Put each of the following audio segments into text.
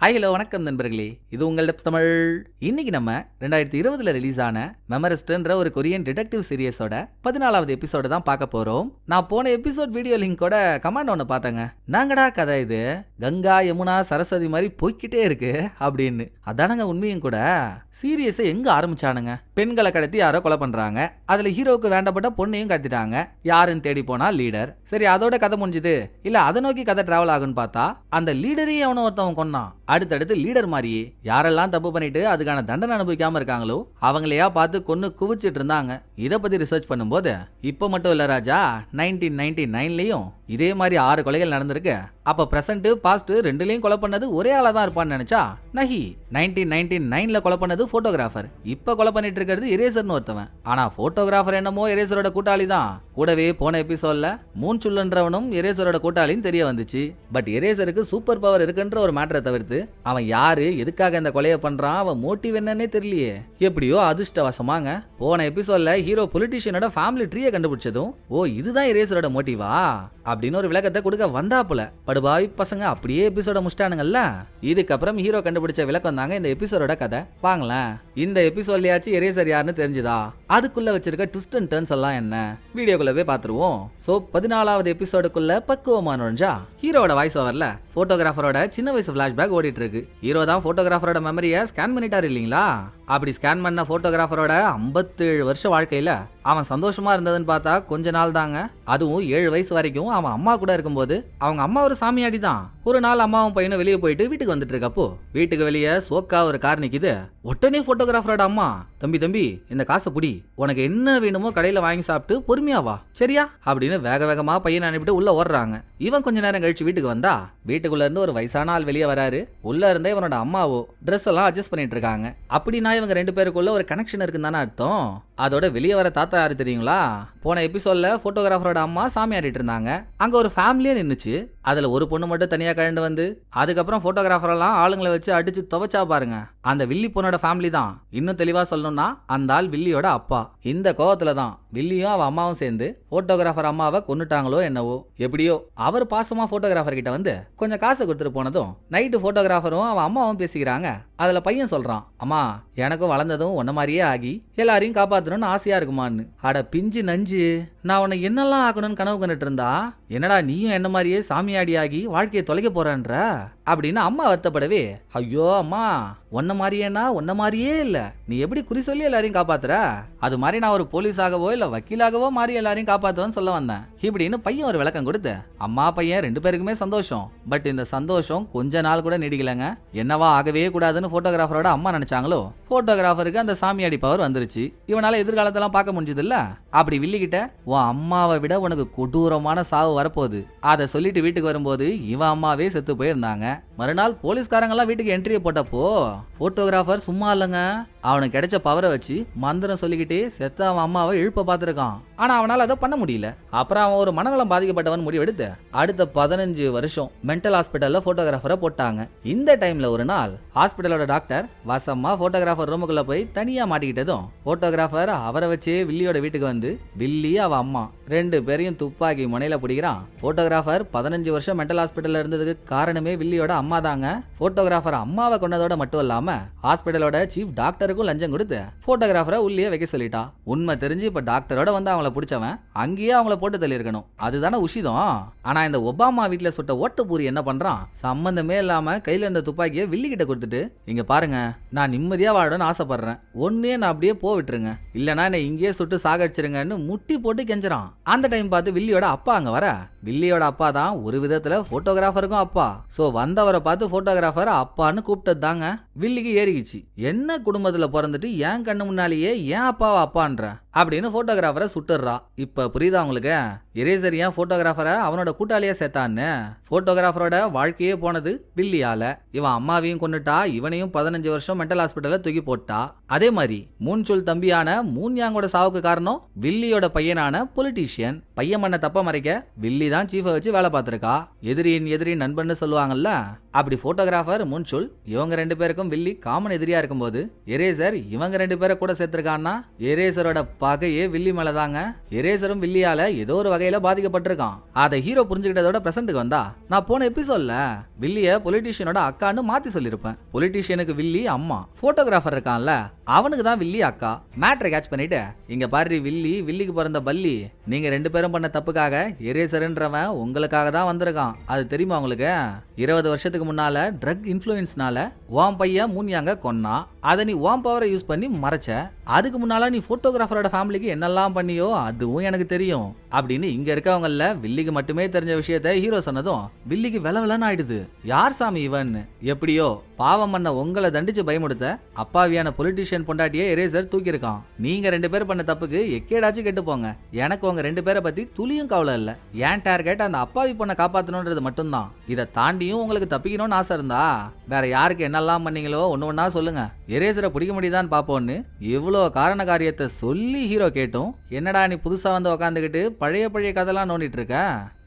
Hi hello வணக்கம் நண்பர்களே, இது உங்கள் டெப்ஸ் தமிழ். இன்னைக்கு நம்ம 2020 ரிலீஸ் ஆன மெமரிஸ்ட்ன்ற ஒரு கொரியன் டிடெக்டிவ் சீரியஸோட 14வது எபிசோடு தான் பார்க்க போறோம். நான் போன எபிசோட் வீடியோ லிங்கோட கமெண்ட் ஒன்று பார்த்தேங்க. நாங்கடா கதை இது கங்கா யமுனா சரஸ்வதி மாதிரி போய்கிட்டே இருக்கு அப்படின்னு. அதானங்க உண்மையும் கூட. சீரியஸை எங்க ஆரம்பிச்சானுங்க? பெண்களை கடத்தி யாரோ கொலை பண்றாங்க. அதுல ஹீரோவுக்கு வேண்டப்பட்ட பொண்ணையும் கடத்திட்டாங்க. யாருன்னு தேடி போனா லீடர். சரி, அதோட கதை முடிஞ்சுது. இல்ல அதை நோக்கி கதை டிராவல் ஆகுன்னு பார்த்தா அந்த லீடரையும் அவனை ஒருத்தவன் கொன்னான். அடுத்தடுத்து லீடர் மாதிரியே யாரெல்லாம் தப்பு பண்ணிட்டு அதுக்கான தண்டனை அனுபவிக்காம இருக்காங்களோ அவங்களையா பார்த்து கொன்னு குவிச்சிட்டு இருந்தாங்க. இதை பத்தி ரிசர்ச் பண்ணும்போது இப்ப மட்டும் இல்ல ராஜா, 1999லயும் இதே மாதிரி 6 கொலைகள் நடந்திருக்கு. அப்ப பிரசன்ட் பாஸ்ட் ரெண்டுலயும் கொலை பண்ணது ஒரே ஆளா தான் இருப்பான்னு நினைச்சா நஹி. 1999ல கொலை பண்ணது போட்டோகிராஃபர், இப்ப கொலை பண்ணிட்டு இருக்கிறது இரேசர்னு ஒருத்தவன். ஆனா போட்டோகிராஃபர் என்னமோ இரேசரோட கூட்டாளி தான். கூடவே போன எபிசோட்ல மூன்சுள்ளன்றவனும் இரேசரோட கூட்டாளின்னு தெரிய வந்துச்சு. பட் இரேசருக்கு சூப்பர் பவர் இருக்குன்ற ஒரு மேட்டரை தவிர்த்து அவன் யாரு, எதுக்காக இந்த கொலையை பண்றான், அவன் மோட்டிவ் என்னன்னே தெரியலையே. எப்படியோ அதிர்ஷ்டவசமாங்க போன எபிசோட்ல ஹீரோ பொலிட்டிஷியனோட ஃபேமிலி ட்ரீயை கண்டுபிடிச்சதும் ஓ இதுதான் இரேசரோட மோட்டிவா அப்படின்னு ஒரு விளக்கத்தை கொடுக்க வந்தாப்புல படுபாவி பசங்க அப்படியே எபிசோட முடிச்சிட்டானுங்கல்ல. இதுக்கப்புறம் ஹீரோ கண்டுபிடிச்ச விளக்கம் தாங்க இந்த எபிசோடோட கதை. வாங்களேன், இந்த எபிசோட்லயாச்சும் இரேசர் யாருன்னு தெரிஞ்சுதா? அதுக்குள்ள வச்சிருக்க ட்விஸ்ட் அண்ட் டர்ன்ஸ் எல்லாம் என்ன வீடியோக்குள்ள போய் பாத்துருவோம். சோ 14வது எபிசோடுக்குள்ள பக்குவமா நுழைஞ்சா ஹீரோட வாய்ஸ் ஓவர்ல போட்டோகிராஃபரோட சின்ன வயசு பிளாஷ்பேக் ஓடிட்டு இருக்கு. ஹீரோ தான் போட்டோகிராஃபரோட மெமரியை ஸ்கேன் பண்ணிட்டாரு இல்லீங்களா? அப்படி ஸ்கேன் பண்ண போட்டோகிராஃபரோட 57 வருஷ வாழ்க்கையில அவன் சந்தோஷமா இருந்ததுன்னு பார்த்தா கொஞ்ச நாள் தாங்க. அதுவும் 7 வயசு வரைக்கும் அவன் அம்மா கூட இருக்கும்போது. அவங்க அம்மா ஒரு சாமியாடி தான். ஒரு நாள் அம்மாவும் பையனும் வெளியே போயிட்டு வீட்டுக்கு வந்துட்டு இருக்கப்போ வீட்டுக்கு வெளியே சோக்கா ஒரு கார் நிக்குது. உடனே போட்டோகிராஃபரோட அம்மா, தம்பி இந்த காசை புடி, உனக்கு என்ன வேணுமோ கடையில வாங்கி சாப்பிட்டு பொறுமையா வா சரியா அப்படின்னு வேக வேகமா பையனை அனுப்பிட்டு உள்ள ஓடுறாங்க. இவன் கொஞ்ச நேரம் கழிச்சு வீட்டுக்கு வந்தா வீட்டுக்குள்ள இருந்து ஒரு வயசான ஆள் வெளியே வராரு. உள்ள இருந்தே இவனோட அம்மாவோ ட்ரெஸ் எல்லாம் அட்ஜஸ்ட் பண்ணிட்டு இருக்காங்க. அப்படின்னா இவங்க 2 பேருக்குள்ள ஒரு கனெக்ஷன் இருக்குன்னு தானே அர்த்தம். அதோட வெளியே வர தாத்தா யாரு தெரியுங்களா? போன எபிசோட்ல போட்டோகிராஃபரோட அம்மா சாமி ஆடிட்டு இருந்தாங்க. அங்க ஒரு ஃபேமிலியே நின்னுச்சு. அதுல ஒரு பொண்ணு மட்டும் தனியா கழண்டு வந்து அதுக்கப்புறம் போட்டோகிராஃபர் எல்லாம் ஆளுங்களை வச்சு அடிச்சு துவைச்சா பாருங்க. அந்த வில்லி பொண்ணோட ஃபேமிலி தான். இன்னும் தெளிவா சொல்லணும்னா அந்த ஆள் வில்லியோட அப்பா. இந்த கோவத்துல தான் வில்லியும் அவ அம்மாவும் சேர்ந்து போட்டோகிராஃபர் அம்மாவை கொன்னுட்டாங்களோ என்னவோ. எப்படியோ அவர் பாசமா போட்டோகிராஃபர் கிட்ட வந்து கொஞ்சம் காசு கொடுத்துட்டு போனதும் நைட்டு போட்டோகிராஃபரும் அவன் அம்மாவும் பேசிக்கிறாங்க. அதுல பையன் சொல்றான், அம்மா எனக்கும் வளர்ந்ததும் உன்ன மாதிரியே ஆகி எல்லாரையும் காப்பாத்தணும்னு ஆசையா இருக்குமான்னு. அட பிஞ்சு நஞ்சு, நான் உன்னை என்னெல்லாம் ஆக்கணும்னு கனவு கண்டுட்டு இருந்தா என்னடா நீயும் என்ன மாதிரியே சாமியாடி ஆகி வாழ்க்கையை தொலைக்க போறன்ற அப்படின்னு அம்மா வருத்தப்படவே, ஐயோ அம்மா உன்ன மாதிரியேனா உன்ன மாதிரியே இல்ல, நீ எப்படி குறி சொல்லி எல்லாரையும் காப்பாத்துற? அது மாதிரி நான் ஒரு போலீஸாகவோ இல்ல வக்கீலாகவோ மாறி எல்லாரையும் காப்பாத்துவேன்னு சொல்ல வந்தேன் இப்படின்னு பையன் ஒரு விளக்கம் கொடுத்து அம்மா பையன் 2 பேருக்குமே சந்தோஷம். பட் இந்த சந்தோஷம் கொஞ்ச நாள் கூட நீடிக்கலங்க. என்னவா ஆகவே கூடாதுன்னு போட்டோகிராஃபரோட அம்மா நினைச்சாங்களோ போட்டோகிராஃபருக்கு அந்த சாமியாடி பவர் வந்துருச்சு. இவனால எதிர்காலத்தெல்லாம் பார்க்க முடிஞ்சது இல்ல. அப்படி வில்லிக்கிட்ட உன் அம்மாவை விட உனக்கு கொடூரமான சாவு வரப்போகுது அதை சொல்லிட்டு வீட்டுக்கு வரும்போது இவன் அம்மாவே செத்து போயிருந்தாங்க. மறுநாள் போலீஸ்காரங்கெல்லாம் வீட்டுக்கு என்ட்ரியை போட்டப்போ போட்டோகிராஃபர் சும்மா இல்லைங்க, அவனுக்கு கிடைச்ச பவரை வச்சு மந்திரம் சொல்லிக்கிட்டே செத்த அவன் அம்மாவை எழுப்ப பார்த்துருக்கான். ஆனா அவனால அதை பண்ண முடியல. அப்புறம் அவன் ஒரு மனநலம் பாதிக்கப்பட்டவன் முடிவெடுத்து அடுத்த 15 வருஷம் மென்டல் ஹாஸ்பிட்டல்ல போட்டோகிராஃபரை போட்டாங்க. இந்த டைம்ல ஒரு நாள் ஹாஸ்பிட்டலோட டாக்டர் வசமா போட்டோகிராஃபர் ரூமுக்குள்ள போய் தனியா மாட்டிக்கிட்டதும் போட்டோகிராஃபர் அவரை வச்சே வில்லியோட வீட்டுக்கு வந்து வில்லி அவ அம்மா 2 பேரையும் துப்பாக்கி முனையில பிடிக்கிறான். போட்டோகிராஃபர் 15 வருஷம் மென்டல் ஹாஸ்பிட்டல்ல இருந்ததுக்கு காரணமே வில்லியோட அம்மா தாங்க. போட்டோகிராஃபர் அம்மாவை கொண்டதோட மட்டும் இல்லாம ஹாஸ்பிட்டலோட சீஃப் டாக்டருக்கும் லஞ்சம் கொடுத்து போட்டோகிராஃபரை உள்ளே வைக்க சொல்லிட்டா. உண்மை தெரிஞ்சு இப்ப டாக்டரோட வந்து அவங்கள பிடிச்சவன் அங்கேயே அவங்கள போட்டு தள்ளி இருக்கணும். அதுதானே உஷிதம். ஆனா இந்த ஒபாமா வீட்டுல சுட்ட ஓட்டுப்பூரி என்ன பண்றான்? சம்பந்தமே இல்லாம கையில இருந்த துப்பாக்கியை வில்லி கிட்ட கொடுத்துட்டு, இங்க பாருங்க நான் நிம்மதியா வாழணும்னு ஆசைப்படுறேன், ஒன்னே நான் அப்படியே போவிட்டுருங்க, இல்லனா என்ன இங்கேயே சுட்டு சாகடிச்சிருங்கன்னு முட்டி போட்டு கெஞ்சுறான். அந்த டைம் பார்த்து வில்லியோட அப்பா அங்க வர. வில்லியோட அப்பா தான் ஒரு விதத்துல போட்டோகிராஃபருக்கும் அப்பா. சோ வந்தவரை பார்த்து போட்டோகிராஃபர் அப்பான்னு கூப்பிட்டது தாங்க வில்லிக்கு ஏறிக்கிச்சு. என்ன குடும்பத்துல பிறந்துட்டு ஏன் கண்ணு முன்னாலேயே ஏன் அப்பாவை அப்பான்ற அப்படின்னு போட்டோகிராஃபரை சுட்டுறா. இப்ப புரியுதா உங்களுக்கு? இரேசர் ஏன் போட்டோகிராஃபரை அவனோட கூட்டாளியா சேர்த்தான்னு? போட்டோகிராஃபரோட வாழ்க்கையே போனது வில்லியால. இவன் அம்மாவையும் கொண்டுட்டா, இவனையும் 15 வருஷம் மென்டல் ஹாஸ்பிட்டல்ல தூக்கி போட்டா. அதே மாதிரி மூன்சுல் தம்பியான மூன்யாங்கோட சாவுக்கு காரணம் வில்லியோட பையனான பொலிட்டீஷியன். பையன் பண்ண தப்ப மறைக்க வில்லி தான் சீஃபை வச்சு வேலை பார்த்திருக்கா. எதிரியின் எதிரி நண்பன்னு சொல்லுவாங்கல்ல, அப்படி போட்டோகிராஃபர் முன்சுல் இவங்க 2 பேருக்கும் வில்லி காமன் எதிரியா இருக்கும்போது எரேசர் இவங்க 2 பேரை கூட சேர்த்திருக்கான்னா எரேசரோட பகையே வில்லி மேலதாங்க. எரேசரும் வில்லியால ஏதோ ஒரு வகையில பாதிக்கப்பட்டிருக்கான். அதை ஹீரோ புரிஞ்சுக்கிட்டதோட பிரசன்ட்டுக்கு வந்தா நான் போன எபிசோட்ல வில்லிய பொலிட்டீஷியனோட அக்கான்னு மாத்தி சொல்லிருப்பேன். பொலிட்டீஷியனுக்கு வில்லி அம்மா, போட்டோகிராஃபர் இருக்கான்ல அவனுக்கு தான் வில்லி அக்கா. மேட்ரை கேட்ச் பண்ணிட்டு இங்க பாரு வில்லிக்கு பிறந்த பல்லி, நீங்க 2 பேரும் பண்ண தப்புக்காக எரேசர்ன்றவன் உங்களுக்காக தான் வந்திருக்கான். அது தெரியுமா உங்களுக்கு? 20 வருஷத்துக்கு முன்னால ட்ரக் இன்ஃப்ளூயன்ஸ்னால உன் பையன் மூன்யாங்க கொன்னா. அதை நீ உன் பவரை யூஸ் பண்ணி மறைச்ச. அதுக்கு முன்னால நீ போட்டோகிராஃபரோட ஃபேமிலிக்கு என்னெல்லாம் பண்ணியோ அதுவும் எனக்கு தெரியும் அப்படின்னு இங்க இருக்கவங்கல்ல வில்லிக்கு மட்டுமே தெரிஞ்ச விஷயத்த ஹீரோ சொன்னதும் வில்லிக்கு வெலவெலன்னு ஆயிடுது. யார் சாமி இவன்? எப்படியோ பாவம் பண்ண உங்களை தண்டிச்சு பயமுடுத்த அப்பாவியான பொலிட்டீஷியன் பொண்டாட்டியே எரேசர் தூக்கியிருக்கான். நீங்க 2 பேர் பண்ண தப்புக்கு எக்கேடாச்சும் கெட்டு போங்க. எனக்கு உங்க 2 பேரை பத்தி துளியும் கவலை இல்ல. ஏன் டார்கெட் அந்த அப்பாவி பொண்ணை காப்பாத்தணும்ன்றது மட்டும்தான். இதை தாண்டியும் உங்களுக்கு தப்பிக்கணும்னு ஆசை இருந்தா வேற யாருக்கு என்னெல்லாம் பண்ணீங்களோ ஒண்ணு சொல்லுங்க, எரேசரை பிடிக்க முடியுதான்னு பாப்போன்னு இவ்வளோ காரண காரியத்தை சொல்லி ஹீரோ கேட்டும் என்னடா நீ புதுசா வந்து உக்காந்துக்கிட்டு பழைய கதைலாம் நோண்டிட்டு இருக்க?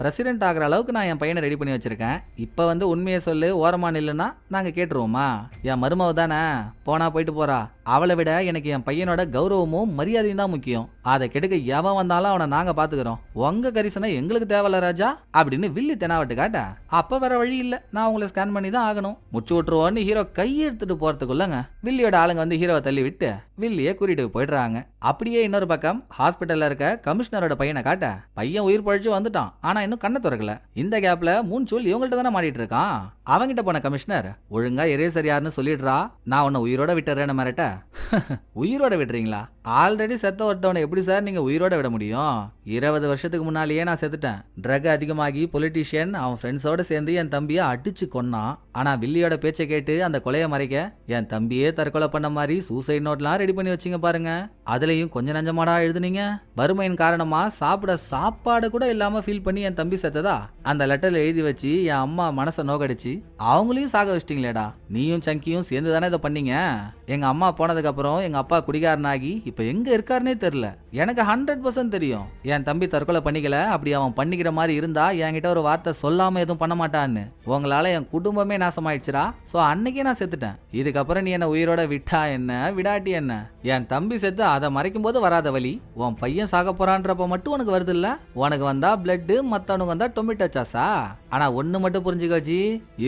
பிரசிடென்ட் ஆகிற அளவுக்கு நான் என் பையனை ரெடி பண்ணி வச்சிருக்கேன். இப்ப வந்து உண்மையை சொல்லு, ஓரமா நில்லுன்னா நாங்க கேட்டுருவோமா? என் மருமவ தானே, போனா போயிட்டு போறா. அவளை விட எனக்கு என் பையனோட கௌரவமும் மரியாதையும் தான் முக்கியம். அதை கெடுக்க எவன் வந்தாலும் அவனை நாங்க பாத்துக்கிறோம். உங்க கரிசனை எங்களுக்கு தேவையில்ல ராஜா அப்படின்னு வில்லி தெனாவட்டு காட்ட அப்ப வேற வழி இல்ல, நான் உங்களை ஸ்கேன் பண்ணி தான் ஆகணும். முச்சு விட்டுருவோன்னு ஹீரோ கையெடுத்துட்டு போறதுக்குள்ளங்க வில்லியோட ஆளுங்க வந்து ஹீரோவை தள்ளி விட்டு வில்லிய கூட்டிட்டு போயிடுறாங்க. அப்படியே இன்னொரு பக்கம் ஹாஸ்பிட்டல்ல இருக்க கமிஷனரோட பையனை காட்ட பையன் உயிர் பழிச்சு வந்துட்டான். ஆனா இன்னும் கண்ணை திறக்கல. இந்த கேப்ல மூன்சூல் இவங்கள்ட்ட தானே மாட்டிட்டு இருக்கான். அவங்கிட்ட போன கமிஷனர் ஒழுங்கா எரேசர் யாருன்னு சொல்லிடுறா, நான் உன்னை உயிரோட விட்டுறேன்னு மிரட்ட உயிரோட விடுறீங்களா? ஆல்ரெடி செத்த ஒருத்தவனை எப்படி சார் நீங்க உயிரோட விட முடியும்? 20 வருஷத்துக்கு முன்னாலேயே நான் செத்துட்டேன். ட்ரக் அதிகமாகி பொலிட்டீஷியன் அவன் ஃப்ரெண்ட்ஸோட சேர்ந்து என் தம்பியை அடிச்சு கொன்னான். ஆனா வில்லியோட பேச்சை கேட்டு அந்த கொலையை மறைக்க என் தம்பியே தற்கொலை பண்ண மாதிரி சூசைட் நோட்லாம் ரெடி பண்ணி வச்சிங்க பாருங்க. அதுலயும் கொஞ்சம் நஞ்சமாடா எழுதுனீங்க. வறுமையின் காரணமா சாப்பிட சாப்பாடு கூட இல்லாம ஃபீல் பண்ணி என் தம்பி செத்ததா அந்த லெட்டர்ல எழுதி வச்சு என் அம்மா மனசை நோக்கடிச்சு அவங்களையும் சாக வச்சிட்டீங்களேடா. நீயும் சங்கியும் சேர்ந்து தானே இதை பண்ணீங்க. எங்க அம்மா போனதுக்கு அப்புறம் எங்க அப்பா குடிகாரனாகி இப்ப எங்க இருக்காருன்னே தெரியல. எனக்கு 100% தெரியும் என் தம்பி தற்கொலை பண்ணிக்கல. அப்படி அவன் பண்ணிக்கிற மாதிரி இருந்தா என்கிட்ட ஒரு வார்த்தை சொல்லாம எதுவும் பண்ண மாட்டான்னு. உங்களால என் குடும்பமே நாசமாயிடுச்சுரா. சோ அன்னைக்கே நான் செத்துட்டேன். இதுக்கப்புறம் நீ என்ன உயிரோட விட்டா என்ன விடாட்டி என்ன? என் தம்பி செத்து அதை மறைக்கும் போது வராத வலி உன் பையன் சாக போறான்றப்ப மட்டும் உனக்கு வருது இல்ல? உனக்கு வந்தா பிளட், மத்தவனுக்கு வந்தா டொமேட்டோ சாஸா? ஆனா ஒண்ணு மட்டும் புரிஞ்சுக்கோச்சி,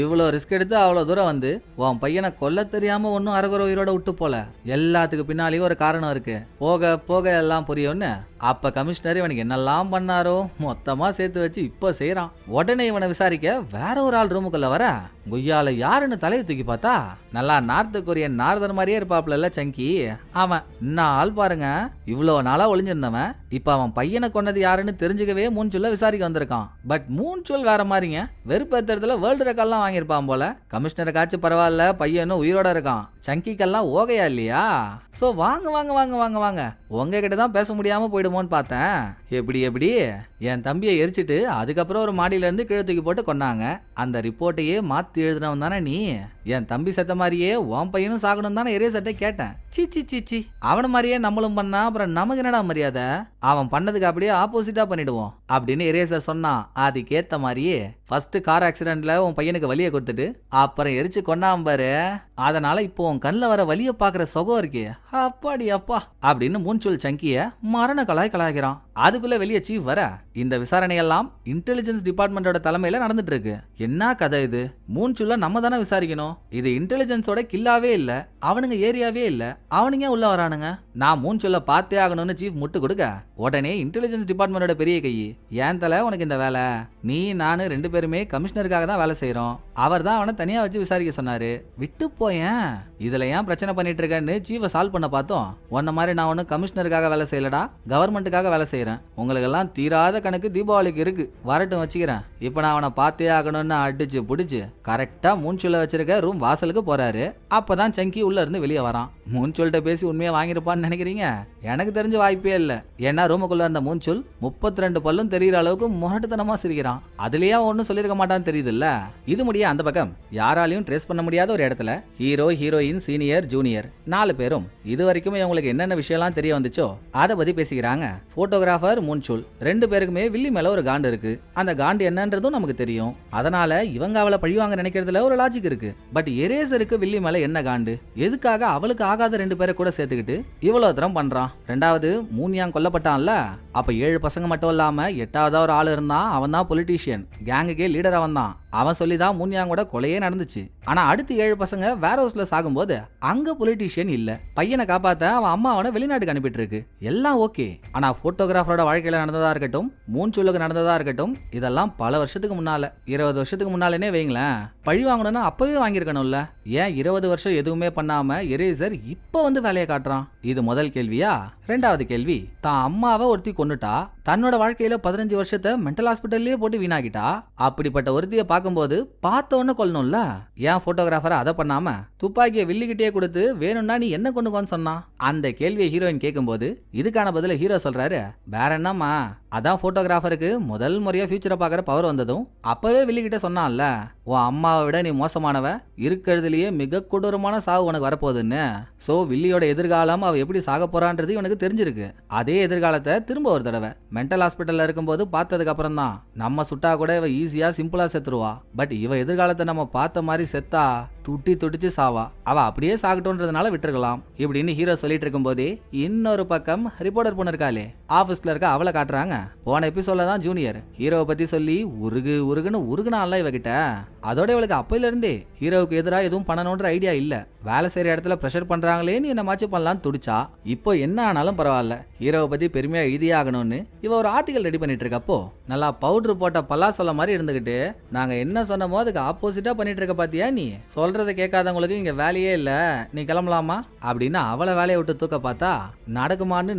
இவ்வளவு ரிஸ்க் எடுத்து அவ்வளவு தூரம் வந்து உன் பையனை கொல்ல தெரியாம ஒன்னும் அரகுற உயிரோட விட்டு போல. எல்லாத்துக்கு பின்னாலேயும் ஒரு காரணம் இருக்கு. போக போக எல்லாம் புரியும்னு அப்ப கமிஷனர் இவனுக்கு என்னெல்லாம் பண்ணாரோ மொத்தமா சேர்த்து வச்சு இப்ப செய்யறான். உடனே இவனை விசாரிக்க வேற ஒரு ஆள் ரூமுக்குள்ள வர கொய்யால யாருன்னு தலையை தூக்கி பார்த்தா நல்லா நார்த் கொரியன் நார்தன் மாதிரியே இருப்பாப்ல சங்கி. அவன் இன்னும் ஆள் பாருங்க, இவ்வளவு நாளா ஒளிஞ்சிருந்தவன் இப்ப அவன் பையனை கொன்னது யாருன்னு தெரிஞ்சுக்கவே மூன்சுல்ல விசாரிக்க வந்திருக்கான். பட் மூன்சுல் வேற மாதிரிங்க, வெறுப்பேத்துறதுல வேர்ல்டு ரெக்கார்ட்லாம் வாங்கியிருப்பான் போல. கமிஷனரை காய்ச்சி பரவாயில்ல, பையனும் உயிரோட இருக்கான். சங்கிக்கெல்லாம் ஓகையா இல்லையா? சோ வாங்க வாங்க வாங்க வாங்க வாங்க உங்ககிட்ட தான் பேச முடியாம போயிடுமோன்னு பார்த்தேன். எப்படி என் தம்பியை எரிச்சிட்டு அதுக்கப்புறம் ஒரு மாடியில இருந்து கீழே தூக்கி போட்டு கொன்னாங்க. அந்த ரிப்போர்ட்டையே மாத்தி எழுதினவன் தானே நீ? என் தம்பி செத்த மாதிரியே உன் பையனும் சாகணும் தானே எரேசர்ட்ட கேட்டேன். சீச்சி அவன மாதிரியே நம்மளும் பண்ணா அப்புறம் நமக்கு என்னடா மரியாதை? அவன் பண்ணதுக்கு அப்படியே ஆப்போசிட்டா பண்ணிடுவோம் அப்படின்னு எரேசர் சொன்னான். அதுக்கேத்த மாதிரியே ஃபர்ஸ்ட் கார் ஆக்சிடென்ட்ல உன் பையனுக்கு வலியை கொடுத்துட்டு அப்புறம் எரிச்சு கொன்னாம பாரு. அதனால இப்போ உன் கண்ணில் வர வலிய பாக்குற சுகம் இருக்கே, அப்பாடி அப்பா அப்படின்னு மூன்சுல் சங்கிய மரண கலாய்க்கிறான். அதுக்குள்ள வெளியே சீஃப் வர இந்த விசாரணையெல்லாம் இன்டெலிஜென்ஸ் டிபார்ட்மெண்டோட தலைமையில நடந்துட்டு இருக்கு. என்ன கதை இது? மூன்சுல்ல நம்ம தானே விசாரிக்கணும். இது இன்டெலிஜென்ஸோட கில்லாவே இல்ல, அவனுங்க ஏரியாவே இல்ல, அவனுங்க உள்ள வரானுங்க. நான் மூன்சுல்ல பார்த்தே ஆகணும்னு சீஃப் முட்டு கொடுக்க உடனே இன்டெலிஜென்ஸ் டிபார்ட்மெண்டோட பெரிய கை, ஏன் தலை உனக்கு இந்த வேலை? நீ நானு 2 பேருமே கமிஷனருக்காக தான் வேலை செய்யறோம். அவர் தான் அவனை தனியா வச்சு விசாரிக்க சொன்னாரு. விட்டு போயேன், இதுல ஏன் பிரச்சனை பண்ணிட்டு இருக்கேன்னு சீஃபை சால்வ் பண்ண பார்த்தோம். உன்ன மாதிரி நான் ஒன்னும் கமிஷனருக்காக வேலை செய்யலடா, கவர்மெண்ட்டுக்காக வேலை செய்யறேன். உங்களுக்கு எல்லாம் தீராத கணக்கு தீபாவளிக்கு இருக்கு, வரட்டும் வச்சுக்கிறேன். இப்ப நான் அவனை பார்த்தே ஆகணும்னு அடிச்சு புடிச்சு கரெக்டா மூன்சுல வச்சிருக்க ரூம் வாசலுக்கு போறாரு. அப்பதான் சங்கி உள்ள இருந்து வெளியே வரான். மூன்சொல்கிட்ட பேசி உண்மையா வாங்கியிருப்பான்னு நினைக்கிறீங்க? எனக்கு தெரிஞ்ச வாய்ப்பே இல்லை. ஏன்னா ரூமுக்குள்ள இருந்த மூன்சொல் 32 பல்லும் தெரிகிற அளவுக்கு முரட்டுத்தனமா சிரிக்கிறான். அதுலயே ஒன்னும் சொல்லியிருக்க மாட்டான்னு தெரியுதுல்ல. இது முடிய அந்த பக்கம் யாராலையும் ட்ரேஸ் பண்ண முடியாத ஒரு இடத்துல ஹீரோ, ஹீரோயின், சீனியர், ஜூனியர் 4 பேரும் இது வரைக்கும் இவங்களுக்கு என்னென்ன விஷயம்லாம் தெரிய வந்துச்சோ அதை பத்தி பேசிக்கிறாங்க. போட்டோகிராஃபர் மூன்சொல் 2 பேருக்குமே வில்லி மேல ஒரு காண்டு இருக்கு. அந்த காண்டு என்னன்றதும் நமக்கு தெரியும். அதனால இவங்க அவளை பழிவாங்க நினைக்கிறதுல ஒரு லாஜிக் இருக்கு. பட் எரேசருக்கு வில்லி மேல என்ன காண்டு? எதுக்காக அவளுக்கு ஆகாத 2 பேரை கூட சேர்த்துக்கிட்டு இவ்வளவு தரம் பண்றான்? ரெண்டாவது மூன்யாங் கொல்லப்பட்டான்ல, அப்ப 7 பசங்க மட்டும் இல்லாம 8ஆவதா ஒரு ஆள் இருந்தான். அவன் தான் பொலிட்டீஷியன், கேங்குக்கே லீடர். அவன் தான். அவன் சொல்லிதான் மூன்யாங்கோட கொலையே நடந்துச்சு. ஆனா அடுத்து 7 பசங்க வேர் ஹவுஸ்ல சாகும்போது அங்க பொலிட்டீஷியன் இல்ல. பையனை காப்பாத்த அவன் அம்மா அவனை வெளிநாட்டுக்கு அனுப்பிட்டு இருக்கு. எல்லாம் ஓகே. ஆனா போட்டோகிராஃபரோட வாழ்க்கையில நடந்ததா இருக்கட்டும், மூன்சொல்லுக்கு நடந்ததா இருக்கட்டும், இதெல்லாம் பல வருஷத்துக்கு முன்னால, 20 வருஷத்துக்கு முன்னாலே வைங்களேன். பழி வாங்கணும்னா அப்பவே வாங்கியிருக்கணும்ல. ஏன் 20 வருஷம் எதுவுமே பண்ணாம எரேசர் இப்ப வந்து வேலையை காட்டுறான்? இது முதல் கேள்வியா? ரெண்டாவது கேள்வி, தான் அம்மாவை ஒருத்தி கொன்னுட்டா, தன்னோட வாழ்க்கையில 15 வருஷத்தை மென்டல் ஹாஸ்பிட்டல்லே போட்டு வீணாக்கிட்டா. அப்படிப்பட்ட ஒருத்தியை பார்க்கும்போது பார்த்த உடனே கொல்லணும்ல. ஏன் போட்டோகிராஃபரை அதை பண்ணாம துப்பாக்கியை வில்லிக்கிட்டே கொடுத்து வேணும்னா நீ என்ன கொண்டுக்கோன்னு சொன்னா? அந்த கேள்வியை ஹீரோயின் கேட்கும்போது இதுக்கான பதில ஹீரோ சொல்றாரு, வேற என்னம்மா, அதான் போட்டோகிராஃபருக்கு முதல் முறையா ஃபியூச்சரை பார்க்குற பவர் வந்ததும் அப்பவே வில்லிக்கிட்ட சொன்னான்ல, உன் அம்மாவை விட நீ மோசமானவ, இருக்கிறதுலயே மிக கொடூரமான சாவு உனக்கு வரப்போகுதுன்னு. ஸோ வில்லியோட எதிர்காலம் அவ எப்படி சாக போறான்றது இவனுக்கு தெரிஞ்சிருக்கு. அதே எதிர்காலத்தை திரும்ப ஒரு தடவை மென்டல் ஹாஸ்பிட்டல்ல இருக்கும்போது பார்த்ததுக்கு அப்புறம் தான் நம்ம சுட்டா கூட இவ ஈஸியா சிம்பிளா செத்துருவா. பட் இவ எதிர்காலத்தை நம்ம பார்த்த மாதிரி செத்தா துட்டி துடிச்சு சாவா. அவ அப்படியே சாகட்டும்ன்றதுனால விட்டுருக்கலாம் இப்படின்னு ஹீரோ சொல்லிட்டு இருக்கும் போதே இன்னொரு பக்கம் ரிப்போர்ட்டர் பொண்ணு இருக்காளே, ஆபீஸ்ல இருக்க அவளை காட்டுறாங்க. போன எபிசோட்ல தான் ஜூனியர் ஹீரோவை பத்தி சொல்லி உருகுன்னு உருகுனால இவகிட்ட. அதோட இவளுக்கு அப்பையில இருந்தே ஹீரோவுக்கு எதிராக எதுவும் பண்ணணும்ன்ற ஐடியா இல்ல. வேலை செய்யற இடத்துல ப்ரெஷர் பண்றாங்களேன்னு என்ன மாச்சு பண்ணலாம் துடிச்சா. இப்போ என்ன ஆனாலும் பரவாயில்ல, ஹீரோவை பத்தி பெருமையா எழுதியே ஆகணும்னு இவ ஒரு ஆர்டிகல் ரெடி பண்ணிட்டு இருக்கப்போ நல்லா பவுடர் போட்ட பல்லா சொல்ல மாதிரி இருந்துகிட்டு, நாங்க என்ன சொன்னமோ அதுக்கு ஆப்போசிட்டா பண்ணிட்டு இருக்க பாத்தியா நீ, சொல்றதை கேட்காதவங்களுக்கு இங்க வேலையே இல்ல, நீ கிளம்பலாமா அப்படின்னு அவளை வேலையை விட்டு தூக்க பார்த்தா நடக்குமான்னு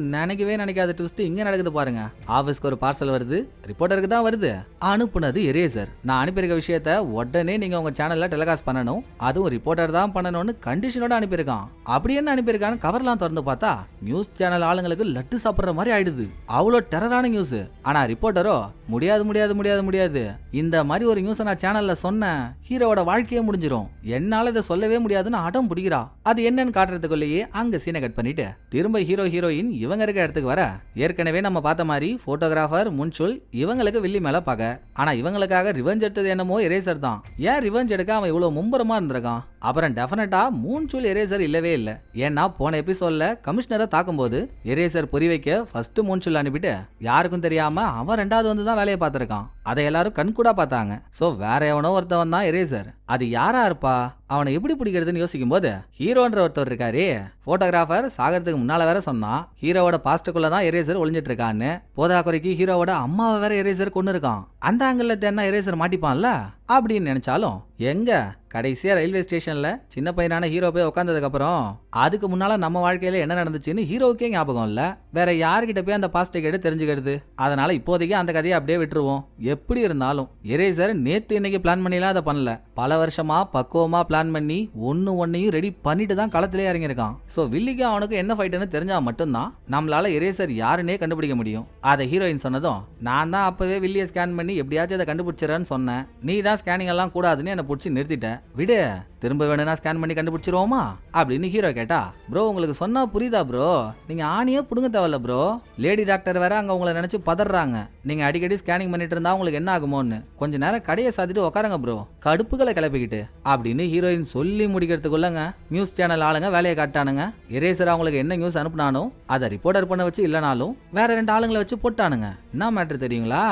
நினைக்காத ட்விஸ்ட் இங்க நடக்குது பாருங்க. ஆபீஸ்க்கு ஒரு பார்சல் வருது, ரிப்போர்ட்டருக்கு தான் வருது. அனுப்புனது எரேசர். நான் அனுப்பியிருக்க விஷயத்த உடனே நீங்க உங்க சேனல்ல டெலிகாஸ்ட் பண்ணணும், அதுவும் ரிப்போர்ட்டர் தான் பண்ணணும்னு கண்டிஷனோட அனுப்பியிருக்கான். அப்படி என்ன அனுப்பியிருக்கான்னு கவர்லாம் திறந்து பார்த்தா நியூஸ் சேனல் ஆளுங்களுக்கு லட்டு சாப்பிடுற மாதிரி ஆயிடுது. அவ்வளோ டெரரான நியூஸ். ஆனா ரிப்போர்ட்டரோ முடியாது முடியாது முடியாது முடியாது, இந்த மாதிரி ஒரு நியூஸ் நான் சேனல்ல சொன்னேன், ஹீரோவோட வாழ்க்கையே முடிஞ்சிரும், என்னால இதை சொல்லவே முடியாதுன்னு அடம் பிடிக்கிறா. அது என்னன்னு காட்டுறதுக்குள்ளேயே அங்க சீனை கட் பண்ணிட்டு திரும்ப ஹீரோ ஹீரோயின் இவங்க இருக்க இடத்துக்கு வர, ஏற்கனவே நம்ம பார்த்த மாதிரி போட்டோகிராஃபர் முன்சொல் இவங்களுக்கு வில்லி மேல பாக்க. ஆனா இவங்களுக்காக ரிவெஞ்ச் எடுத்தது என்னமோ எரேசர் தான். ஏன் ரிவெஞ்ச் எடுக்க அவன் இவ்வளவு மும்பரமா இருந்திருக்கான்? அப்புறம் டெஃபினட்டா மூன்சொல் எரேசர் இல்லவே இல்லை. ஏன்னா போன எபிசோட்ல கமிஷனரை தாக்கும்போது எரேசர் பொறி வைக்க ஃபர்ஸ்ட் மூன்சொல் அனுப்பிட்டு யாருக்கும் தெரியாம அவன் 2வது வந்து தான் வேலையை பார்த்திருக்கான். அதை எல்லாரும் கண்கூடா பார்த்தாங்க. சோ வேற எவனோ ஒருத்தவன் தான் எரேசர். அது யாரா இருப்பா? அவனை எப்படி பிடிக்கிறதுன்னு யோசிக்கும் போது ஹீரோன்ற ஒருத்தர் இருக்காரு. போட்டோகிராஃபர் சாகிறதுக்கு முன்னால வேற சொன்னா ஹீரோவோட பாஸ்டுக்குள்ள தான் எரேசர் ஒளிஞ்சிட்டு இருக்கான்னு. போதா குறைக்கு ஹீரோவோட அம்மாவை வேற எரேசர் கொண்டு இருக்கான். அந்த ஆங்கிள் தேன்னா எரேசர் மாட்டிப்பான்ல அப்படின்னு நினைச்சாலும் எங்க கடைசியா ரயில்வே ஸ்டேஷன்ல சின்ன பையனான ஹீரோ போய் உட்காந்ததுக்கு அப்புறம் அதுக்கு முன்னால நம்ம வாழ்க்கையில என்ன நடந்துச்சுன்னு ஹீரோவுக்கே ஞாபகம் இல்ல. வேற யாருக்கிட்ட போய் அந்த பாஸ்ட் கேட்டு தெரிஞ்சுக்கிறது? அதனால இப்போதைக்கு அந்த கதையை அப்படியே விட்டுருவோம். எப்படி இருந்தாலும் எரேசர் நேத்து இன்னைக்கு பிளான் பண்ணிலாம் அதை பண்ணல. பல வருஷமா பக்குவமா பிளான் பண்ணி ஒன்னையும் ரெடி பண்ணிட்டு தான் களத்திலே இறங்கியிருக்கான். சோ வில்லிக்கு அவனுக்கு என்ன ஃபைட்னு தெரிஞ்சா மட்டும்தான் நம்மளால எரேசர் யாருன்னே கண்டுபிடிக்க முடியும். அதை ஹீரோயின் சொன்னதும் நான் தான் அப்பவே வில்லியை ஸ்கேன் பண்ணி எப்படியாச்சும் அதை கண்டுபிடிச்சிடறேன்னு சொன்னேன். நீ தான் ஸ்கேனிங் எல்லாம் கூடாதுன்னு என்னை பிடிச்சி நிறுத்திட்ட. விடு, திரும்ப வேணும்னா ஸ்கேன் பண்ணி கண்டுபிடிச்சிருவோமா அப்படின்னு ஹீரோ கேட்டா, ப்ரோ உங்களுக்கு சொன்னா புரியுதா ப்ரோ, நீங்க ஆணியே புடுங்க தேவையில்ல ப்ரோ, லேடி டாக்டர் வேற அங்க உங்களை நினைச்சு பதறாங்க, நீங்க அடிக்கடி ஸ்கேனிங் பண்ணிட்டு இருந்தா உங்களுக்கு என்ன ஆகுமோன்னு, கொஞ்ச நேரம் கடையை சாத்திட்டு உட்காருங்க ப்ரோ, கடுப்புகளை கிளப்பிக்கிட்டு அப்படின்னு ஹீரோயின் சொல்லி முடிக்கிறதுக்குள்ளங்க நியூஸ் சேனல் ஆளுங்க வேலையை காட்டானுங்க. எரேசர் அவங்களுக்கு என்ன நியூஸ் அனுப்புனானோ அதை ரிப்போர்ட்டர் பண்ண வச்சு இல்லனாலும் வேற 2 ஆளுங்களை வச்சு போட்டானுங்க. என்ன மேட்டர் தெரியுங்களா?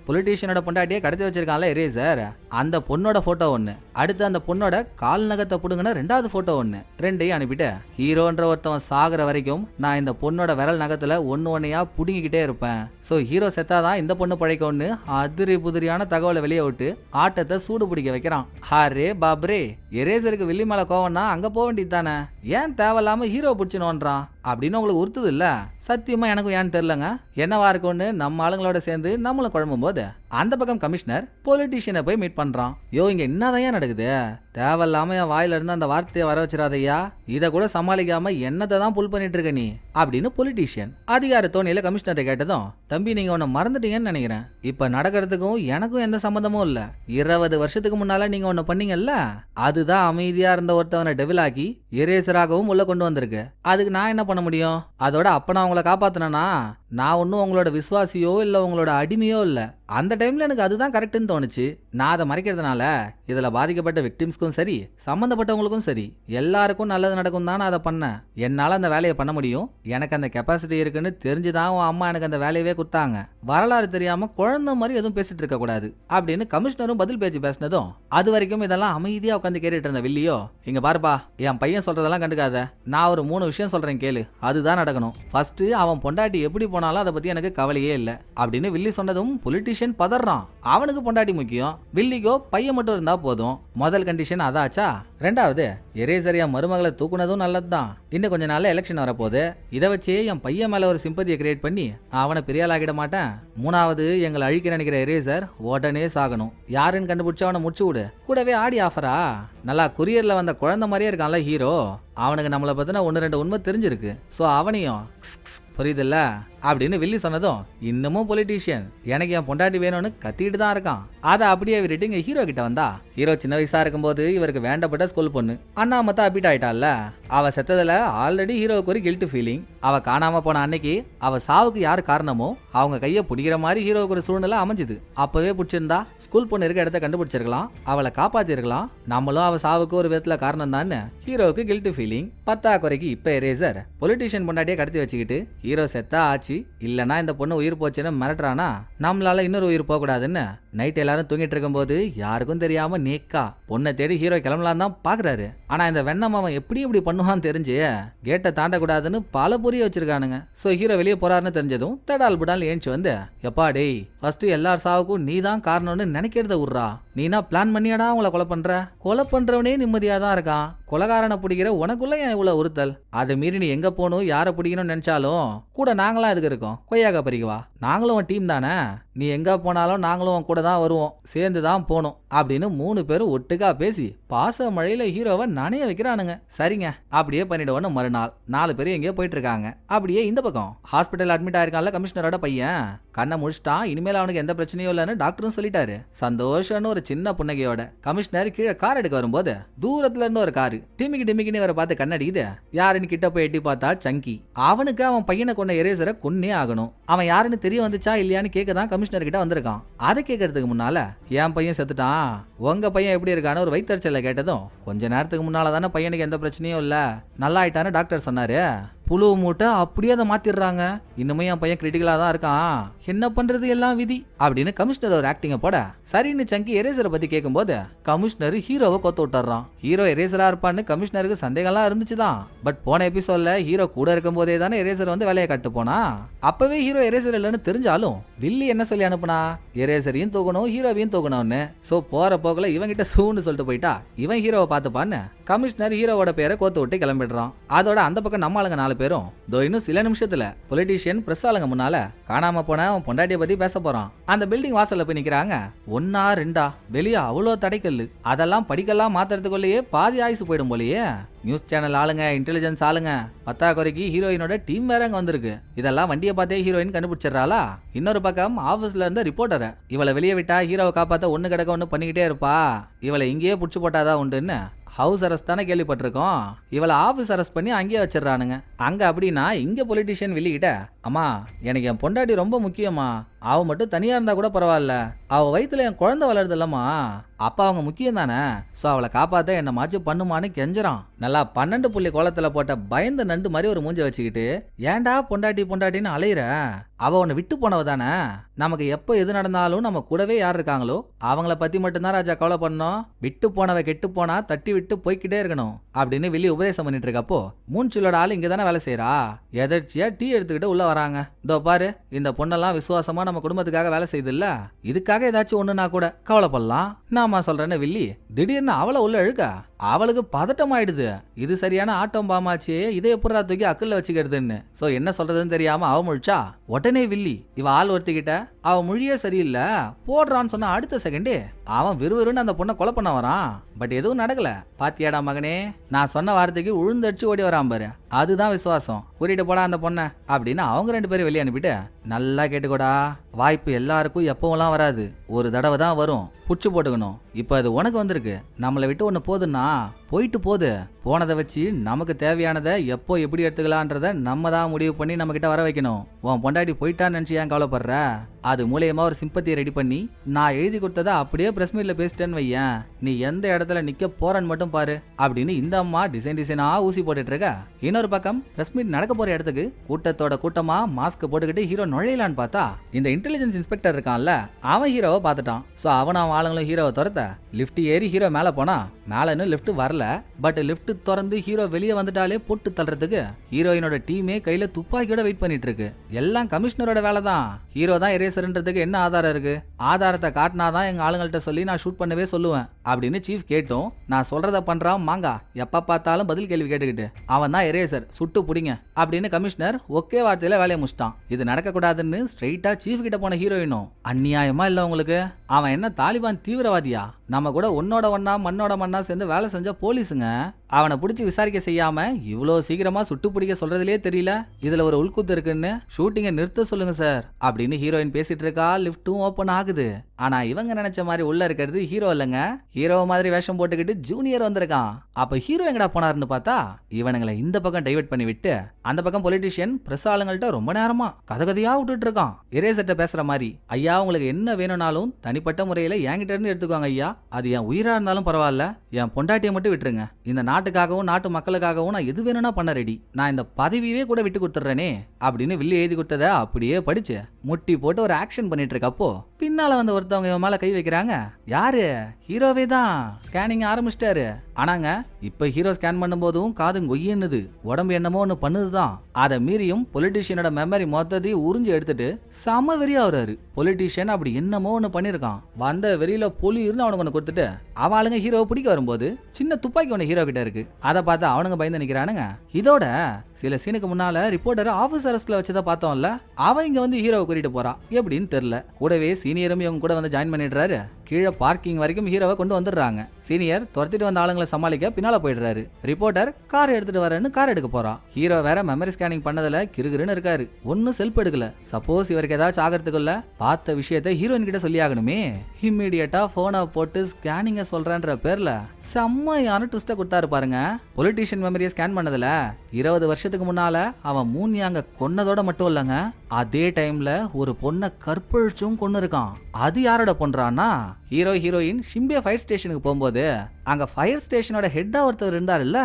பொலிட்டீஷியனோட பொண்டாட்டியே கடத்தி வச்சிருக்கான்ல எரேசர், அந்த பொண்ணோட போட்டோ ஒண்ணு, அடுத்து அந்த பொண்ணோட கால் நகத்தை புடுங்கின 2வது போட்டோ ஒண்ணு, 2ஐயும் அனுப்பிட்டு ஹீரோன்ற ஒருத்தவன் சாகுற வரைக்கும் நான் இந்த பொண்ணோட விரல் நகத்துல ஒன்னையா புடுங்கிக்கிட்டே இருப்பேன். சோ ஹீரோ செத்தாதான் இந்த பொண்ணு பழைக்கும்னு அதிரி புதிரியான தகவலை வெளியே விட்டு ஆட்டத்தை சூடு பிடிக்க வைக்கிறான். ஹாரே பாப்ரே, எரேசருக்கு வில்லி மேல கோவம்னா அங்க போக வேண்டியது தானே, ஏன் தேவையில்லாம ஹீரோ பிடிச்சினோன்றான் அப்படின்னு உங்களுக்கு உறுத்துது இல்ல? சத்தியமா எனக்கும் ஏன்னு தெரியலங்க. என்னவா இருக்கும்னு நம்ம ஆளுங்களோட சேர்ந்து நம்மளும் குழம்பும் போது அந்த பக்கம் கமிஷனர் பொலிட்டீஷியனை போய் மீட் பண்றான். யோ இங்க என்னதான் நடக்குது? தேவையில்லாம என் வாயில இருந்து அந்த வார்த்தையை வர வச்சிடாதையா, இதை கூட சமாளிக்காம என்னத்தை தான் புல் பண்ணிட்டு இருக்க நீ அப்படின்னு பொலிட்டீஷியன் அதிகார தோணியில கமிஷனரை கேட்டதும், தம்பி நீங்க ஒன்னு மறந்துட்டீங்கன்னு நினைக்கிறேன். இப்ப நடக்கிறதுக்கும் எனக்கும் எந்த சம்பந்தமும் இல்ல. 20 வருஷத்துக்கு முன்னால நீங்க ஒன்னு பண்ணீங்கல்ல, அதுதான் அமைதியா இருந்த ஒருத்தவனை டெவிலாக்கி எரேசராகவும் உள்ள கொண்டு வந்திருக்கு. அதுக்கு நான் என்ன பண்ண முடியும்? அதோட அப்ப நான் உங்களை காப்பாத்தினா, நான் ஒன்னும் உங்களோட விசுவாசியோ இல்ல உங்களோட அடிமையோ இல்ல. அந்த டைம்ல எனக்கு அதுதான் கரெக்ட்னு தோணுச்சு. நான் அதை மறைக்கிறதுனால இதுல பாதிக்கப்பட்ட விக்டிம்ஸ்க்கும் சரி சம்பந்தப்பட்டவங்களுக்கும் சரி எல்லாருக்கும் நல்லது நடக்கும் தான் நான் அதை பண்ணேன். என்னால அந்த வேலையை பண்ண முடியும். எனக்கு அந்த கெப்பாசிட்டி இருக்குன்னு தெரிஞ்சுதான் உன் அம்மா எனக்கு அந்த வேலையவே கொடுத்தாங்க. வரலாறு தெரியாம குழந்தை மாதிரி எதுவும் பேசிட்டு இருக்க கூடாது அப்படின்னு கமிஷனரும் பதில் பேச்சு பேசினதும், அது வரைக்கும் இதெல்லாம் அமைதியா உட்காந்து கேட்டுட்டு இருந்த வில்லியோ, இங்க பாருப்பா என் பையன் சொல்றதெல்லாம் கண்டுக்காத. நான் ஒரு 3 விஷயம் சொல்றேன் கேளு, அதுதான் நடக்கணும். ஃபர்ஸ்ட் அவன் பொண்டாட்டி எப்படி போனாலும் அதை பத்தி எனக்கு கவலையே இல்லை அப்படின்னு வில்லி சொன்னதும் பொலிட்டீஷியன் பதறான். அவனுக்கு பொண்டாட்டி முக்கியம், வில்லிக்கோ பையன் மட்டும் இருந்தா போதும். முதல் கண்டிஷன் அதாச்சா. ரெண்டாவது, எரேசரியா மருமகளை தூக்குனதும் நல்லதுதான். இன்னும் கொஞ்ச நாள்ல எலெக்ஷன் வரப்போகுது. இதை வச்சு என் பையன் மேல ஒரு சிம்பதியை கிரியேட் பண்ணி அவனை பெரியாளாகிட மாட்டேன். மூணாவது, எங்களை அழிக்க நினைக்கிற எரேசர் உடனே சாகணும். யாருன்னு கண்டுபிடிச்சு அவனை முடிச்சு விடு. கூடவே ஆடி ஆஃபரா, நல்லா குரியர்ல வந்த குழந்தை மாதிரியே இருக்கான்ல ஹீரோ, அவனுக்கு நம்மளை பத்தின 1-2 உண்மை தெரிஞ்சிருக்கு. ஸோ அவனையும் புரியுதுல்ல அப்படின்னு வில்லி சொன்னதும், இன்னமும் பொலிட்டீஷியன் எனக்கு என் பொண்டாட்டி வேணும்னு கத்திட்டு தான் இருக்கான். அதை அப்படியே விட்டுட்டு இங்க ஹீரோ கிட்ட வந்தா, ஹீரோ சின்ன வயசா இருக்கும்போது இவருக்கு வேண்டப்பட்ட ஸ்கூல் பொண்ணு அண்ணா மத்த அபிட் ஆயிட்டால. அவ செத்ததுல ஆல்ரெடி ஹீரோவுக்கு ஒரு கில்ட் ஃபீலிங். அவ காணாம போன அன்னைக்கு அவ சாவுக்கு யார் காரணமோ அவங்க கையை பிடிக்கிற மாதிரி ஹீரோவுக்கு ஒரு சூழ்நிலை அமைஞ்சுது. அப்பவே பிடிச்சிருந்தா ஸ்கூல் பொண்ணு இருக்க இடத்த கண்டுபிடிச்சிருக்கலாம், அவளை காப்பாத்திருக்கலாம். நம்மளும் அவ சாவுக்கு ஒரு விதத்துல காரணம் தான் ஹீரோவுக்கு கில்ட் ஃபீலிங். 10 குறைக்கு இப்ப எரேசர் பொலிட்டீஷியன் பொண்டாட்டியை கடத்தி வச்சுக்கிட்டு ஹீரோ செத்தா ஆச்சு, இல்லனா இந்த பொண்ணு உயிர் போச்சுன்னு மிரட்டுறானா, நம்மளால இன்னொரு உயிர் போக கூடாதுன்னு நைட் எல்லாரும் தூங்கிட்டு இருக்கும்போது யாருக்கும் தெரியாம நேக்கா பொண்ணை தேடி ஹீரோ கிளம்பலாம் தான் பாக்குறாரு. ஆனா இந்த வெண்ணம் அவன் எப்படி இப்படி பண்ணுவான்னு தெரிஞ்சு கேட்டை தாண்டக்கூடாதுன்னு பல புரிய வச்சிருக்கானுங்க. சோ ஹீரோ வெளியே போறாருன்னு தெரிஞ்சதும் தடால் புடால் ஏஞ்சி வந்து, எப்பா டேய் ஃபர்ஸ்ட் எல்லார் சாவுக்கும் நீ தான் காரணம்னு நினைக்கிறத விட்றா. நீனா பிளான் பண்ணியாடா உங்களை கொலை பண்ற? கொலை பண்றவனே நிம்மதியா தான் இருக்கான், கொலைகாரனை பிடிக்கிற உனக்குள்ள ஏன் இவ்வளவு உறுத்தல்? அதை மீறி நீ எங்க போகணும் யாரை பிடிக்கணும்னு நினைச்சாலும் கூட நாங்களாம் எதுக்கு இருக்கோம்? கொய்யாக்கா பறிக்கவா? நாங்களும் உன் டீம் தானே, நீ எங்க போனாலும் நாங்களும் உன் கூட தான் வருவோம், சேர்ந்து தான் போனோம் அப்படின்னு 3 பேரும் ஒட்டுக்கா பேசி பாச மழையில ஹீரோவை நனைய வைக்கிறானுங்க. சரிங்க அப்படியே பண்ணிடுவோன்னு மறுநாள் 4 பேரும் எங்கேயோ போயிட்டு இருக்காங்க. அப்படியே இந்த பக்கம் ஹாஸ்பிட்டல் அட்மிட் ஆயிருக்கான்ல கமிஷனரோட பையன், கண்ணை முடிச்சிட்டான். இனிமேல் அவனுக்கு எந்த பிரச்சனையும் இல்லைன்னு டாக்டரும் சொல்லிட்டாரு. சந்தோஷம்னு ஒரு சின்ன புன்னகையோட கமிஷனர் கீழே கார் எடுக்க வரும்போது தூரத்துல இருந்து ஒரு காரு டிமிக்கின்னு வர பார்த்து கண்ணடிக்குது. யாருன்னு கிட்ட போய் எட்டி பார்த்தா சங்கி. அவனுக்கு அவன் பையனை கொண்ட எரேசரை கொன்னே ஆகணும். அவன் யாருன்னு தெரிய வந்துச்சா இல்லையான்னு கேட்க தான் கமிஷனர் கிட்ட வந்திருக்கான். அதை கேட்கறதுக்கு முன்னால என் பையன் செத்துட்டான், உங்க பையன் எப்படி இருக்கான்னு ஒரு வைத்தறிச்சல கேட்டதும், கொஞ்ச நேரத்துக்கு முன்னால தானே பையனுக்கு எந்த பிரச்சனையும் இல்ல, நல்லா ஆயிட்டான்னு டாக்டர் சொன்னாரு. புழு மூட்டை அப்படியே அதை மாத்திடுறாங்க. இன்னுமே என் பையன் கிரிட்டிக்கலா தான் இருக்கான், என்ன பண்றது எல்லாம் விதி அப்படின்னு கமிஷனர் ஒரு ஆக்டிங்க போட, சரின்னு சங்கி எரேசரை பத்தி கேட்கும்போது கமிஷனர் ஹீரோவை கொத்து விட்டுறான். ஹீரோ எரேசரா இருப்பான்னு கமிஷனருக்கு சந்தேகம்லாம் இருந்துச்சுதான். பட் போன எபிசோட்ல ஹீரோ கூட இருக்கும் போதே தானே எரேசர் வந்து வேலையை கட்டு போனா. அப்பவே ஹீரோ எரேசர் இல்லைன்னு தெரிஞ்சாலும் வில்லி என்ன சொல்லி அனுப்புனா, எரேசரையும் தூக்கணும் ஹீரோவையும் தூக்கணும்னு. சோ போற போக்குல இவங்கிட்ட சூன்னு சொல்லிட்டு போயிட்டா இவன் ஹீரோவை பார்த்துப்பான்னு கமிஷனர் ஹீரோவோட பேரை கோத்து விட்டு கிளம்பிடுறான். அதோட அந்த பக்கம் நம்ம ஆளுங்க 4 பேரும் இன்னும் சில நிமிஷத்துல பொலிட்டீஷியன் பிரஸ் ஆளுங்க முன்னால காணாம போன பொண்டாட்டியை பத்தி பேச போறான். அந்த பில்டிங் வாசல்ல போய் நிக்கிறாங்க. 1 2 வெளியே அவ்வளோ தடைக்கல்லு, அதெல்லாம் படிக்கலாம் மாத்துறதுக்குள்ளேயே பாதி ஆயுசு போயிடும் போலயே. நியூஸ் சேனல் ஆளுங்க, இன்டெலிஜென்ஸ் ஆளுங்க, 10 குறைக்கு ஹீரோயினோட டீம் வேற அங்க வந்திருக்கு. இதெல்லாம் வண்டியை பார்த்தே ஹீரோயின் கண்டுபிடிச்சிடறாளா. இன்னொரு பக்கம் ஆபீஸ்ல இருந்த ரிப்போர்ட்டரை இவளை வெளியே விட்டா ஹீரோவை காப்பாத்த ஒண்ணு கிடக்க ஒண்ணு பண்ணிக்கிட்டே இருப்பா, இவளை இங்கேயே புடிச்சு போட்டாதான் உண்டுன்னு ஹவுஸ் அரெஸ்ட் தானே கேள்விப்பட்டிருக்கோம். இவளை ஆபீஸ் அரெஸ்ட் பண்ணி அங்கேயே வச்சிடறானுங்க. அங்க அப்படின்னா இங்க பொலிட்டீஷியன் வெளியிட்ட, அம்மா எனக்கு என் பொண்டாட்டி ரொம்ப முக்கியமா, அவ மட்டும் தனியா இருந்தா கூட பரவாயில்ல, அவ வயித்துல என் குழந்தை வளருது இல்லம்மா, அப்ப அவங்க முக்கியம் தானே, சோ அவளை காப்பாத்த என்ன மாச்சு பண்ணுமான்னு கெஞ்சுறான். நல்லா 12 புள்ளி கோலத்துல போட்ட பயந்த நண்டு மாதிரி ஒரு மூஞ்ச வச்சுக்கிட்டு, ஏன்டா பொண்டாட்டி பொண்டாட்டின்னு அலையிற, அவ உன்னை விட்டு போனவ தானே, நமக்கு எப்போ எது நடந்தாலும் நம்ம கூடவே யார் இருக்காங்களோ அவங்கள பத்தி மட்டும்தான் ராஜா கவலை பண்ணோம், விட்டு போனவ கெட்டு போனா தட்டி விட்டு போய்கிட்டே இருக்கணும் அப்படின்னு வெளியே உபதேசம் பண்ணிட்டு இருக்கப்போ மூஞ்சிலோட ஆள் இங்க தானே வேலை செய்யறா. எதர்ச்சியா டீ எடுத்துக்கிட்டு உள்ள வராங்க. இதோ பாரு, இந்த பொண்ணெல்லாம் விசுவாசமா நம்ம குடும்பத்துக்காக வேலை செய்யுது இல்ல, இதுக்காக ஏதாச்சும் ஒண்ணுனா கூட கவலைப்படலாம். நாம சொல்றேன்னு வில்லி திடீர்னு அவளை உள்ள இழுக்க அவளுக்கு பதட்டம் ஆயிடுது. இது சரியான ஆட்டம் பாமாச்சு, இதை எப்படா தூக்கி அக்கல்ல வச்சுக்கிறதுன்னு. சோ என்ன சொல்றதுன்னு தெரியாம அவ முழிச்சா உடனே வில்லி இவ ஆள் ஒருத்திக்கிட்ட அவன் மொழியே சரியில்லை போடுறான்னு சொன்ன அடுத்த செகண்டே அவன் விறுவிறுன்னு அந்த பொண்ணை கொலை பண்ண வரான். பட் எதுவும் நடக்கல. பாத்தியாடா மகனே, நான் சொன்ன வார்த்தைக்கு உழுந்தடிச்சு ஓடி வரான் பாரு, அதுதான் விசுவாசம். கூட்டிட்டு போடா அந்த பொண்ணை அப்படின்னு அவங்க 2 பேரும் வெளியே அனுப்பிட்டு, நல்லா கேட்டுக்கோடா, வாய்ப்பு எல்லாருக்கும் எப்பவும்லாம் வராது, ஒரு தடவை தான் வரும், புடிச்சு போட்டுக்கணும். இப்ப அது உனக்கு வந்திருக்கு, நம்மளை விட்டு ஒண்ணு போதுன்னா போயிட்டு போகுது. போனதை வச்சு நமக்கு தேவையானதை எப்போ எப்படி எடுத்துக்கலான்றத நம்ம தான் முடிவு பண்ணி நம்ம கிட்ட வர வைக்கணும். உன் பொண்டாட்டி போயிட்டான்னு நினைச்சு ஏன் கவலைப்படுற? அது மூலியமா ஒரு சிம்பத்தியை ரெடி பண்ணி நான் எழுதி கொடுத்ததை அப்படியே பிரஸ் மீட்ல பேசிட்டேன்னு வையேன், நீ எந்த இடத்துல நிக்க போறன்னு மட்டும் பாரு அப்படின்னு இந்த அம்மா டிசைனா ஊசி போட்டுட்டு இருக்க. இன்னொரு பக்கம் பிரஸ் மீட் நடக்க போற இடத்துக்கு கூட்டத்தோட கூட்டமா மாஸ்க் போட்டுக்கிட்டு ஹீரோ நுழையலான்னு பார்த்தா, இந்த இன்டெலிஜென்ஸ் இன்ஸ்பெக்டர் இருக்கான்ல, அவன் ஹீரோவை பார்த்துட்டான். ஸோ அவன் ஆளுங்களும் ஹீரோவை துரத்த லிஃப்ட் ஏறி ஹீரோ மேல போனா, மேலன்னு லிஃப்ட் வரல. பட் லிஃப்ட் திறந்து ஹீரோ வெளியே வந்துட்டாலே போட்டு தள்ளுறதுக்கு ஹீரோயினோட டீமே கையில துப்பாக்கியோட வெயிட் பண்ணிட்டு இருக்கு. எல்லாம் கமிஷனரோட வேலை தான். ஹீரோ தான் எரேசர்ன்றதுக்கு என்ன ஆதாரம் இருக்கு? ஆதாரத்தை காட்டினாதான் எங்க ஆளுங்கள்ட்ட சொல்லி நான் ஷூட் பண்ணவே சொல்லுவேன் அப்படின்னு சீஃப் கேட்டும், நான் சொல்றத பண்றான் மாங்கா, எப்ப பார்த்தாலும் பதில் கேள்வி கேட்டுக்கிட்டு, அவன் தான் எரேசர், சுட்டு புடிங்க அப்படின்னு கமிஷனர் ஒக்கே வார்த்தையில வேலையை முடிச்சிட்டான். இது நடக்க கூடாதுன்னு ஸ்ட்ரெயிட்டா சீஃப் கிட்ட போன ஹீரோயினும், அநியாயமா இல்ல உங்களுக்கு? அவன் என்ன தாலிபான் தீவிரவாதியா? நம்ம கூட ஒன்னோட ஒன்னா மண்ணோட மண்ணா சேர்ந்து வேலை செஞ்ச போலீஸுங்க. அவனை பிடிச்சி விசாரிக்க செய்யாம இவ்வளோ சீக்கிரமா சுட்டு பிடிக்க சொல்றதுலயே தெரியல இதுல ஒரு உள்குத்து இருக்குன்னு. ஷூட்டிங்கை நிறுத்த சொல்லுங்க சார் அப்படின்னு ஹீரோயின் பேசிட்டு இருக்கா. லிஃப்ட்டும் ஓப்பன் ஆகுது. ஆனா இவங்க நினைச்ச மாதிரி உள்ள இருக்கிறது ஹீரோ இல்லைங்க. ஹீரோ மாதிரி வேஷம் போட்டுக்கிட்டு ஜூனியர் வந்திருக்கான். அப்ப ஹீரோ எங்கடா போனாருன்னு பார்த்தா, இவனுங்களை இந்த பக்கம் டைவர்ட் பண்ணி விட்டு அந்த பக்கம் பொலிட்டிஷியன் பிரஸ் ஆளுங்கள்ட்ட ரொம்ப நேரமா கதையா விட்டுட்டு இருக்கான். இரேசர்ட்ட பேசுற மாதிரி, ஐயா உங்களுக்கு என்ன வேணும்னாலும் தனிப்பட்ட முறையில என்கிட்ட இருந்து எடுத்துக்கோங்க ஐயா, அது என் உயிரா இருந்தாலும் பரவாயில்ல, என் பொண்டாட்டியை மட்டும் விட்டுருங்க, இந்த நாட்டுக்காகவும் நாட்டு மக்களுக்காகவும் நான் எது வேணும்னா பண்ண ரெடி, நான் இந்த பதவியே கூட விட்டு கொடுத்துட்றேனே அப்படின்னு வில்லி எழுதி கொடுத்தத அப்படியே படிச்சு முட்டி போட்டு ஒரு ஆக்ஷன் பண்ணிட்டு இருக்கப்போ பின்னால வந்து ஒருத்தவங்க இவன் மேல கை வைக்கிறாங்க. யாரு? ஹீரோவே தான். ஸ்கேனிங் ஆரம்பிச்சிட்டாரு. ஆனாங்க இப்ப ஹீரோ ஸ்கேன் பண்ணும் போதும் காது கொய்யன்னுது, உடம்பு என்னமோ ஒன்னு பண்ணுதுதான். அதை மீறியும் பொலிட்டீஷியனோட மெமரி மொத்தத்தையும் உறிஞ்சு எடுத்துட்டு சம வெறியா வர்றாரு. பொலிட்டீஷியன் அப்படி என்னமோ ஒன்னு பண்ணிருக்கான். வந்த வெறியில பொலின்னு அவனுக்கு ஒன்று கொடுத்துட்டு அவளுங்க ஹீரோவை பிடிக்க வரும்போது சின்ன துப்பாக்கி ஒன்று ஹீரோ கிட்ட இருக்கு. அதை பார்த்து அவனுங்க பயந்து நிக்கிறானுங்க. இதோட சில சீனுக்கு முன்னால ரிப்போர்ட்டர் ஆபீஸ் அரெஸ்ட்ல வச்சதை பார்த்தோம்ல, அவன் இங்க வந்து ஹீரோவை கூட்டிட்டு போறா. எப்படின்னு தெரியல. கூடவே சீனியரும் இவங்க கூட வந்து ஜாயின் பண்ணிடுறாரு. கீழே பார்க்கிங் வரைக்கும் ஹீரோவை கொண்டு வந்துடுறாங்க. சீனியர் துரத்திட்டு வந்த ஆளுங்களை சமாளிக்க பின்னால போயிடுறாரு. ரிப்போர்ட்டர் கார் எடுத்துட்டு வரேன்னு கார் எடுக்க போறா. ஹீரோ வேற மெமரி ஸ்கேனிங் பண்ணதுல கிறுகிறுன்னு இருக்காரு. ஒன்னும் செல்ஃப் எடுக்கல. சப்போஸ் இவருக்கு ஏதாச்சும் ஆகிறதுக்குள்ள பார்த்த விஷயத்தை ஹீரோயின் கிட்ட சொல்லி ஆகணுமே. இம்மீடியட்டா போனை போட்டு ஸ்கேனிங்க சொல்றேன்ற பேர்ல செம்மையான ட்விஸ்ட கொடுத்தாரு பாருங்க. பொலிட்டீஷியன் மெமரியை ஸ்கேன் பண்ணதுல 20 வருஷத்துக்கு முன்னால அவன் மூன்யாங்க கொன்னதோட மட்டும் இல்லங்க, அதே டைம்ல ஒரு பொண்ணை கற்பழிச்சும் கொன்னு இருக்கான். அது யாரோட பண்றான்னா, ஹீரோ ஹீரோயின் ஷிம்பியா ஃபயர் ஸ்டேஷனுக்கு போகும்போது அங்க ஃபயர் ஸ்டேஷனோட ஹெட்டா ஒருத்தர் இருந்தாருல்ல,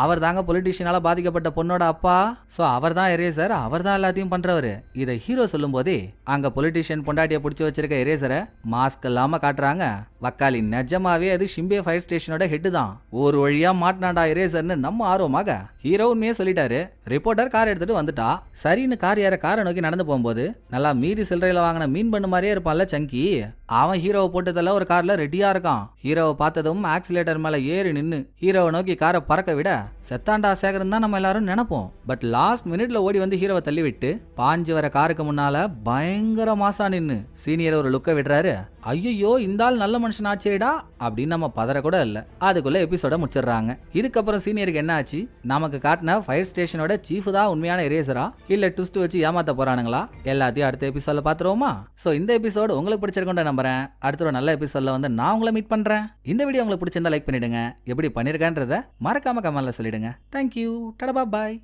அவர் தாங்க பொலிட்டீஷியனால பாதிக்கப்பட்ட பொண்ணோட அப்பா. சோ அவர் தான் எரேசர், அவர் தான் எல்லாத்தையும் பண்றவரு. இதை ஹீரோ சொல்லும் போதே அங்க பொலிட்டீஷியன் பொண்டாட்டியை பிடிச்சி வச்சிருக்க எரேசரை மாஸ்க் இல்லாம காட்டுறாங்க. வக்காலி நிஜமாவே அது ஷிம்பியா ஃபயர் ஸ்டேஷனோட ஹெட் தான். ஒரு வழியா மாட்டினாண்டா எரேசர்னு நம்ம ஆர்வமாக ஹீரோ உண்மையே சொல்லிட்டாரு. ரிப்போர்ட்டர் கார் எடுத்துட்டு வந்துட்டா. சரின்னு கார் ஏற காரை நோக்கி நடந்து போகும்போது நல்லா மீதி சில்லறையில வாங்கின மீன் பண்ணு மாதிரியே இருப்பான்ல சங்கி, அவன் ஹீரோவை போட்டதெல்லாம் ஒரு கார்ல ரெடியா இருக்கான். ஹீரோவை பார்த்ததும் ஆக்சிலேட்டர் மேல ஏறி நின்னு ஹீரோவை நோக்கி காரை பறக்க விட செத்தாண்டா சேகரன் தான் நம்ம எல்லாரும் நினைப்போம். பட் லாஸ்ட் மினிட்ல ஓடி வந்து ஹீரோவை தள்ளி விட்டு பாஞ்சு வர காருக்கு முன்னால பயங்கர மாசா நின்னு சீனியர் ஒரு லுக்க விடுறாரு. ஐயோ இந்த ஆள் நல்ல மனுஷன் ஆச்சேடா அப்படின்னு நம்ம பதற கூட இல்ல. அதுக்குள்ள எபிசோட முடிச்சிடுறாங்க. இதுக்கப்புறம் சீனியருக்கு என்ன ஆச்சு, நமக்கு காட்டின ஃபயர் ஸ்டேஷனோட சீஃப் தான் உண்மையான எரேசரா இல்ல ட்விஸ்ட் வச்சு ஏமாத்த போறானுங்களா, எல்லாத்தையும் அடுத்த எபிசோட்ல பாத்துருவோமா. சோ இந்த எபிசோடு உங்களுக்கு பிடிச்சிருக்கோன்னு நம்புறேன். அடுத்த ஒரு நல்ல எபிசோட்ல வந்து நான் உங்களை மீட் பண்றேன். இந்த வீடியோ உங்களுக்கு பிடிச்சிருந்தா லைக் பண்ணிடுங்க. எப்படி பண்ணிருக்கேன்றத மறக்காம கமெண்ட்ல சொல்லிடுங்க. தேங்க்யூ. டடா பாய்.